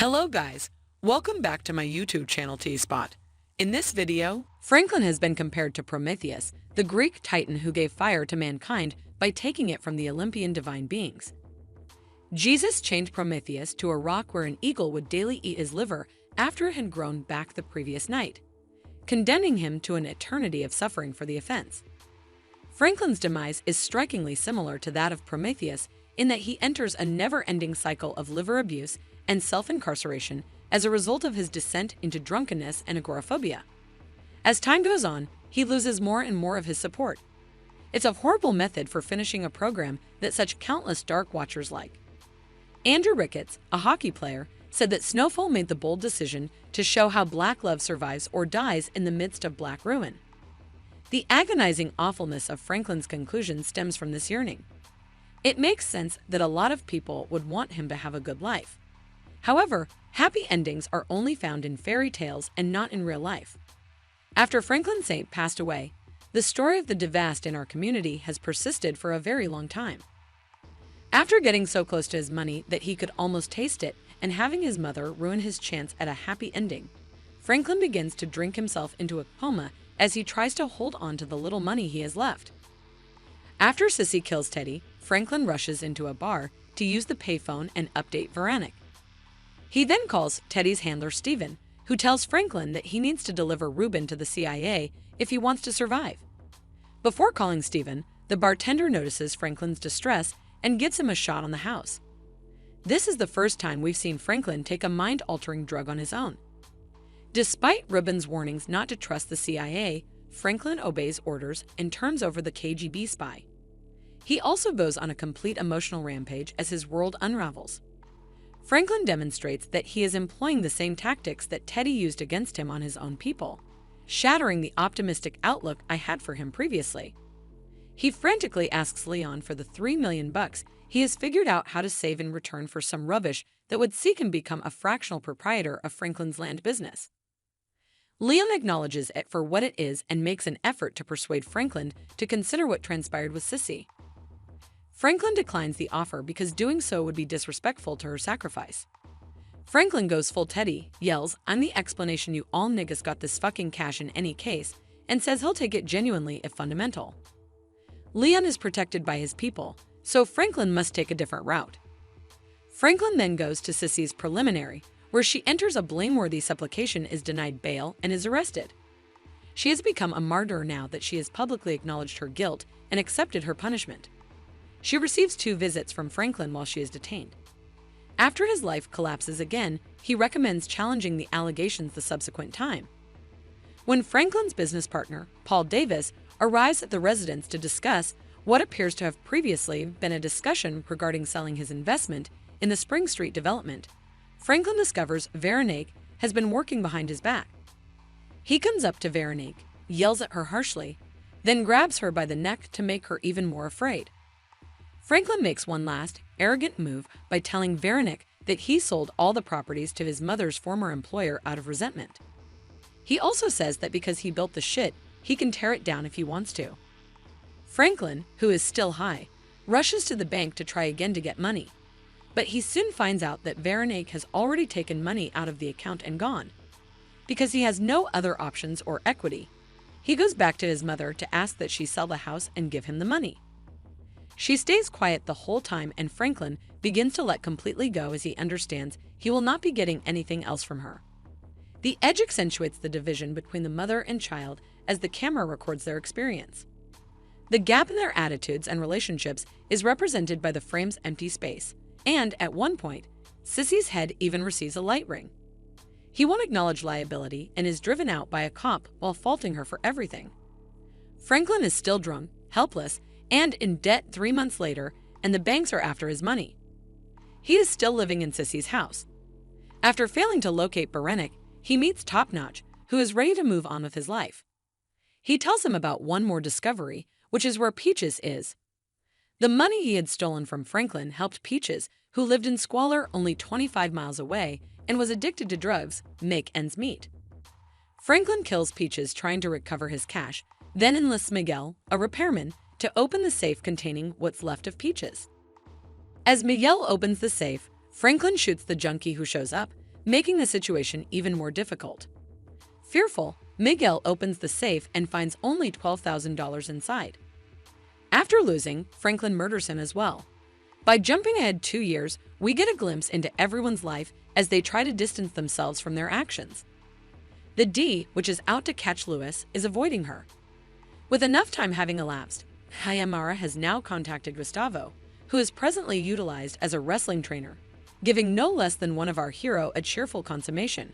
Hello guys, welcome back to my YouTube channel T-Spot. In this video, Franklin has been compared to Prometheus, the Greek titan who gave fire to mankind by taking it from the Olympian divine beings. Jesus chained Prometheus to a rock where an eagle would daily eat his liver after it had grown back the previous night, condemning him to an eternity of suffering for the offense. Franklin's demise is strikingly similar to that of Prometheus in that he enters a never-ending cycle of liver abuse and self-incarceration as a result of his descent into drunkenness and agoraphobia. As time goes on, he loses more and more of his support. It's a horrible method for finishing a program that such countless Dark Watchers like. Andrew Ricketts, a hockey player, said that Snowfall made the bold decision to show how black love survives or dies in the midst of black ruin. The agonizing awfulness of Franklin's conclusion stems from this yearning. It makes sense that a lot of people would want him to have a good life. However, happy endings are only found in fairy tales and not in real life. After Franklin Saint passed away, the story of the devast in our community has persisted for a very long time. After getting so close to his money that he could almost taste it and having his mother ruin his chance at a happy ending, Franklin begins to drink himself into a coma as he tries to hold on to the little money he has left. After Sissy kills Teddy, Franklin rushes into a bar to use the payphone and update Veronica. He then calls Teddy's handler Steven, who tells Franklin that he needs to deliver Ruben to the CIA if he wants to survive. Before calling Steven, the bartender notices Franklin's distress and gives him a shot on the house. This is the first time we've seen Franklin take a mind-altering drug on his own. Despite Ruben's warnings not to trust the CIA, Franklin obeys orders and turns over the KGB spy. He also goes on a complete emotional rampage as his world unravels. Franklin demonstrates that he is employing the same tactics that Teddy used against him on his own people, shattering the optimistic outlook I had for him previously. He frantically asks Leon for the $3 million he has figured out how to save in return for some rubbish that would see him become a fractional proprietor of Franklin's land business. Leon acknowledges it for what it is and makes an effort to persuade Franklin to consider what transpired with Sissy. Franklin declines the offer because doing so would be disrespectful to her sacrifice. Franklin goes full Teddy, yells, "I'm the explanation you all niggas got this fucking cash in any case," and says he'll take it genuinely if fundamental. Leon is protected by his people, so Franklin must take a different route. Franklin then goes to Sissy's preliminary, where she enters a blameworthy supplication, is denied bail, and is arrested. She has become a martyr now that she has publicly acknowledged her guilt and accepted her punishment. She receives 2 visits from Franklin while she is detained. After his life collapses again, he recommends challenging the allegations the subsequent time. When Franklin's business partner, Paul Davis, arrives at the residence to discuss what appears to have previously been a discussion regarding selling his investment in the Spring Street development, Franklin discovers Veronique has been working behind his back. He comes up to Veronique, yells at her harshly, then grabs her by the neck to make her even more afraid. Franklin makes one last, arrogant move by telling Veronique that he sold all the properties to his mother's former employer out of resentment. He also says that because he built the shit, he can tear it down if he wants to. Franklin, who is still high, rushes to the bank to try again to get money, but he soon finds out that Veronique has already taken money out of the account and gone. Because he has no other options or equity, he goes back to his mother to ask that she sell the house and give him the money. She stays quiet the whole time, and Franklin begins to let completely go as he understands he will not be getting anything else from her. The edge accentuates the division between the mother and child as the camera records their experience. The gap in their attitudes and relationships is represented by the frame's empty space, and at one point, Sissy's head even receives a light ring. He won't acknowledge liability and is driven out by a cop while faulting her for everything. Franklin is still drunk, helpless, and in debt 3 months later, and the banks are after his money. He is still living in Sissy's house. After failing to locate Veronique, he meets Top Notch, who is ready to move on with his life. He tells him about one more discovery, which is where Peaches is. The money he had stolen from Franklin helped Peaches, who lived in squalor only 25 miles away and was addicted to drugs, make ends meet. Franklin kills Peaches trying to recover his cash, then enlists Miguel, a repairman, to open the safe containing what's left of Peaches. As Miguel opens the safe, Franklin shoots the junkie who shows up, making the situation even more difficult. Fearful, Miguel opens the safe and finds only $12,000 inside. After losing, Franklin murders him as well. By jumping ahead 2 years, we get a glimpse into everyone's life as they try to distance themselves from their actions. The D, which is out to catch Lewis, is avoiding her. With enough time having elapsed, Hayamara has now contacted Gustavo, who is presently utilized as a wrestling trainer, giving no less than one of our hero a cheerful consummation.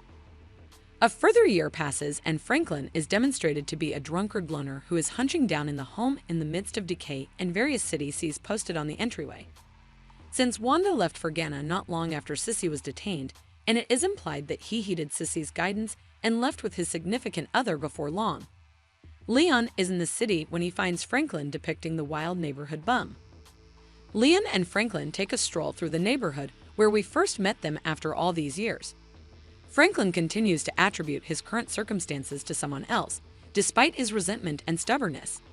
A further year passes and Franklin is demonstrated to be a drunkard loner who is hunching down in the home in the midst of decay and various city sees posted on the entryway. Since Wanda left for Ghana not long after Sissy was detained, and it is implied that he heeded Sissy's guidance and left with his significant other before long. Leon is in the city when he finds Franklin depicting the wild neighborhood bum. Leon and Franklin take a stroll through the neighborhood where we first met them after all these years. Franklin continues to attribute his current circumstances to someone else, despite his resentment and stubbornness.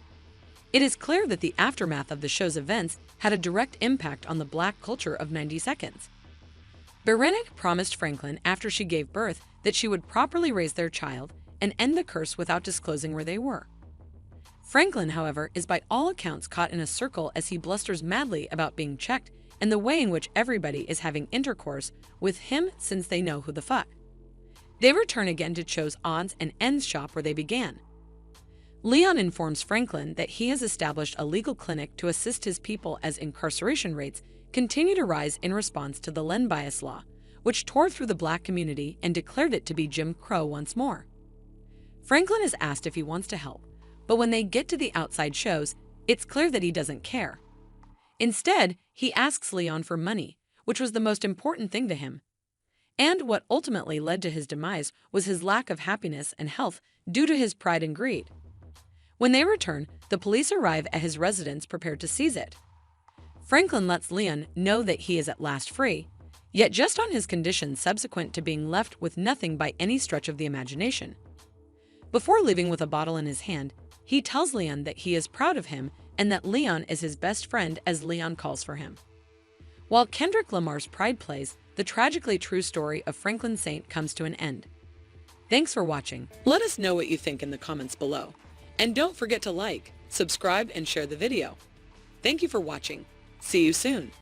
It is clear that the aftermath of the show's events had a direct impact on the black culture of 90 Seconds. Berenik promised Franklin after she gave birth that she would properly raise their child and end the curse without disclosing where they were. Franklin, however, is by all accounts caught in a circle as he blusters madly about being checked and the way in which everybody is having intercourse with him since they know who the fuck. They return again to Cho's odds and ends shop where they began. Leon informs Franklin that he has established a legal clinic to assist his people as incarceration rates continue to rise in response to the Len Bias law, which tore through the black community and declared it to be Jim Crow once more. Franklin is asked if he wants to help, but when they get to the outside shows, it's clear that he doesn't care. Instead, he asks Leon for money, which was the most important thing to him. And what ultimately led to his demise was his lack of happiness and health due to his pride and greed. When they return, the police arrive at his residence prepared to seize it. Franklin lets Leon know that he is at last free, yet just on his condition subsequent to being left with nothing by any stretch of the imagination. Before leaving with a bottle in his hand, he tells Leon that he is proud of him and that Leon is his best friend as Leon calls for him. While Kendrick Lamar's Pride plays, the tragically true story of Franklin Saint comes to an end. Thanks for watching. Let us know what you think in the comments below. And don't forget to like, subscribe, and share the video. Thank you for watching. See you soon.